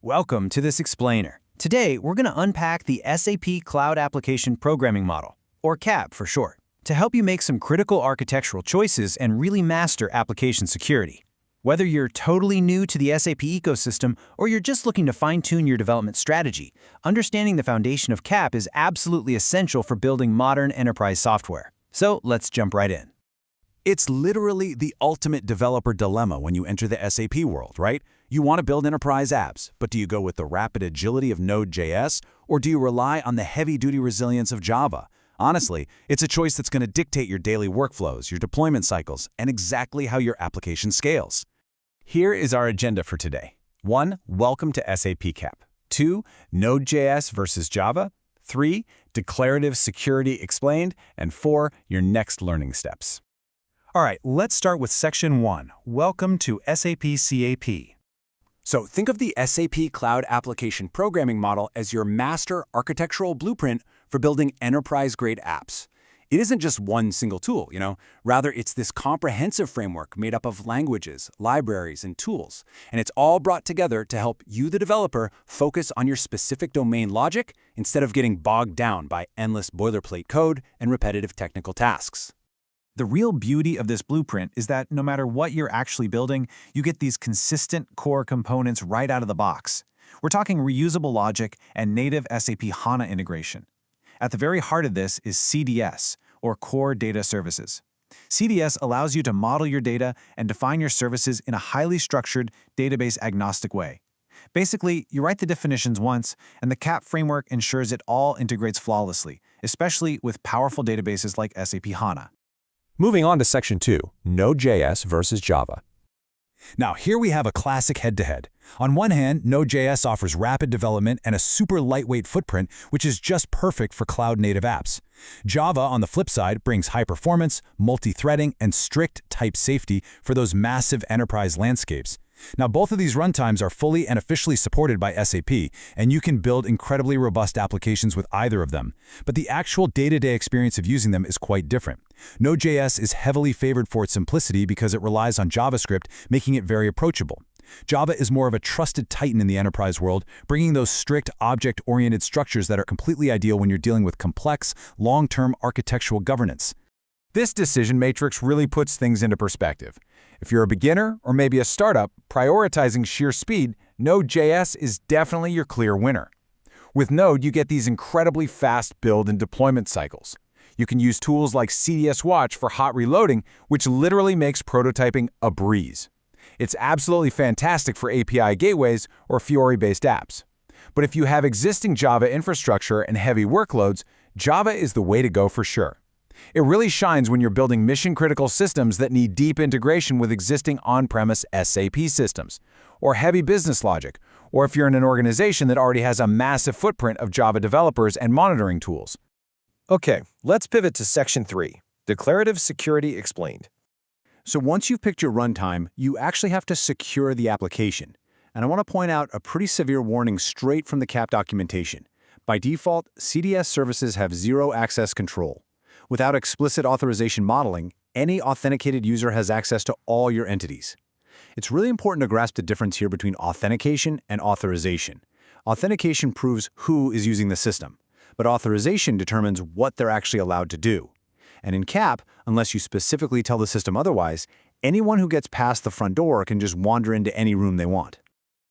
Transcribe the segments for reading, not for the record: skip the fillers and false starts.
Welcome to this explainer. Today, we're going to unpack the SAP Cloud Application Programming Model, or CAP for short, to help you make some critical architectural choices and really master application security. Whether you're totally new to the SAP ecosystem or you're just looking to fine-tune your development strategy, understanding the foundation of CAP is absolutely essential for building modern enterprise software. So let's jump right in. It's literally the ultimate developer dilemma when you enter the SAP world, right? You want to build enterprise apps, but do you go with the rapid agility of Node.js, or do you rely on the heavy-duty resilience of Java? Honestly, it's a choice that's going to dictate your daily workflows, your deployment cycles, and exactly how your application scales. Here is our agenda for today. 1. Welcome to SAP CAP. 2. Node.js versus Java. 3. Declarative security explained. And 4. Your next learning steps. All right, let's start with Section 1. Welcome to SAP CAP. So think of the SAP Cloud Application Programming Model as your master architectural blueprint for building enterprise-grade apps. It isn't just one single tool, Rather, it's this comprehensive framework made up of languages, libraries, and tools. And it's all brought together to help you, the developer, focus on your specific domain logic instead of getting bogged down by endless boilerplate code and repetitive technical tasks. The real beauty of this blueprint is that no matter what you're actually building, you get these consistent core components right out of the box. We're talking reusable logic and native SAP HANA integration. At the very heart of this is CDS, or Core Data Services. CDS allows you to model your data and define your services in a highly structured, database-agnostic way. Basically, you write the definitions once, and the CAP framework ensures it all integrates flawlessly, especially with powerful databases like SAP HANA. Moving on to Section 2, Node.js versus Java. Now, here we have a classic head-to-head. On one hand, Node.js offers rapid development and a super lightweight footprint, which is just perfect for cloud-native apps. Java, on the flip side, brings high performance, multi-threading, and strict type safety for those massive enterprise landscapes. Now, both of these runtimes are fully and officially supported by SAP, and you can build incredibly robust applications with either of them. But the actual day-to-day experience of using them is quite different. Node.js is heavily favored for its simplicity because it relies on JavaScript, making it very approachable. Java is more of a trusted titan in the enterprise world, bringing those strict object-oriented structures that are completely ideal when you're dealing with complex, long-term architectural governance. This decision matrix really puts things into perspective. If you're a beginner or maybe a startup, prioritizing sheer speed, Node.js is definitely your clear winner. With Node, you get these incredibly fast build and deployment cycles. You can use tools like CDS Watch for hot reloading, which literally makes prototyping a breeze. It's absolutely fantastic for API gateways or Fiori-based apps. But if you have existing Java infrastructure and heavy workloads, Java is the way to go for sure. It really shines when you're building mission-critical systems that need deep integration with existing on-premise SAP systems, or heavy business logic, or if you're in an organization that already has a massive footprint of Java developers and monitoring tools. Okay, let's pivot to Section 3, Declarative Security Explained. So once you've picked your runtime, you actually have to secure the application. And I want to point out a pretty severe warning straight from the CAP documentation. By default, CDS services have zero access control. Without explicit authorization modeling, any authenticated user has access to all your entities. It's really important to grasp the difference here between authentication and authorization. Authentication proves who is using the system, but authorization determines what they're actually allowed to do. And in CAP, unless you specifically tell the system otherwise, anyone who gets past the front door can just wander into any room they want.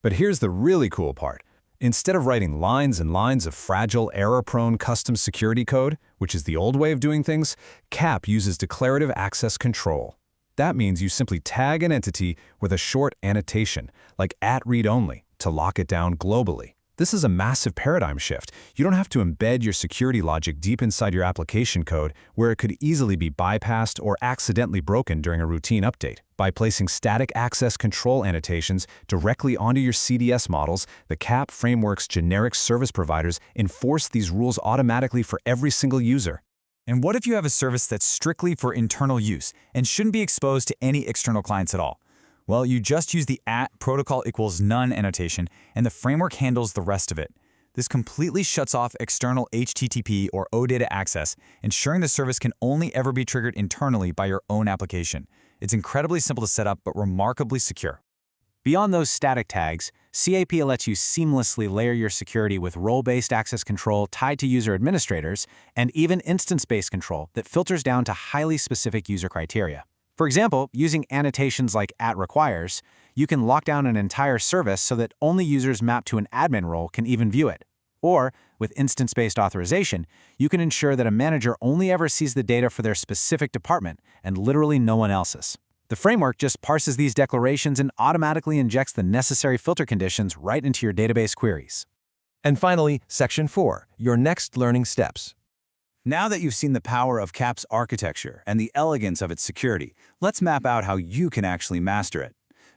But here's the really cool part. Instead of writing lines and lines of fragile, error-prone custom security code, which is the old way of doing things, CAP uses declarative access control. That means you simply tag an entity with a short annotation, like @read-only, to lock it down globally. This is a massive paradigm shift. You don't have to embed your security logic deep inside your application code where it could easily be bypassed or accidentally broken during a routine update. By placing static access control annotations directly onto your CDS models, the CAP framework's generic service providers enforce these rules automatically for every single user. And what if you have a service that's strictly for internal use and shouldn't be exposed to any external clients at all? Well, you just use the @protocol=none annotation, and the framework handles the rest of it. This completely shuts off external HTTP or OData access, ensuring the service can only ever be triggered internally by your own application. It's incredibly simple to set up, but remarkably secure. Beyond those static tags, CAP lets you seamlessly layer your security with role-based access control tied to user administrators and even instance-based control that filters down to highly specific user criteria. For example, using annotations like @requires, you can lock down an entire service so that only users mapped to an admin role can even view it. Or, with instance-based authorization, you can ensure that a manager only ever sees the data for their specific department and literally no one else's. The framework just parses these declarations and automatically injects the necessary filter conditions right into your database queries. And finally, Section 4, your next learning steps. Now that you've seen the power of CAP's architecture and the elegance of its security, let's map out how you can actually master it.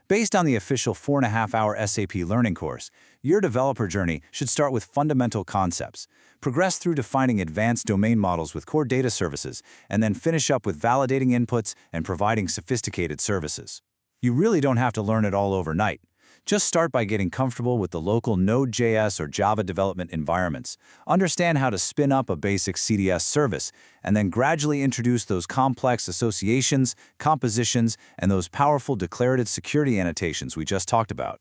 Based on the official 4.5-hour SAP learning course, your developer journey should start with fundamental concepts, progress through defining advanced domain models with core data services, and then finish up with validating inputs and providing sophisticated services. You really don't have to learn it all overnight. Just start by getting comfortable with the local Node.js or Java development environments, understand how to spin up a basic CDS service, and then gradually introduce those complex associations, compositions, and those powerful declarative security annotations we just talked about.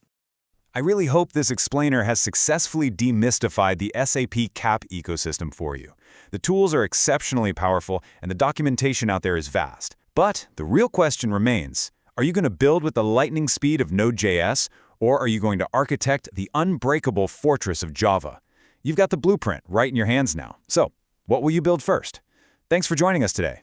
I really hope this explainer has successfully demystified the SAP CAP ecosystem for you. The tools are exceptionally powerful, and the documentation out there is vast. But the real question remains, are you going to build with the lightning speed of Node.js, or are you going to architect the unbreakable fortress of Java? You've got the blueprint right in your hands now. So, what will you build first? Thanks for joining us today.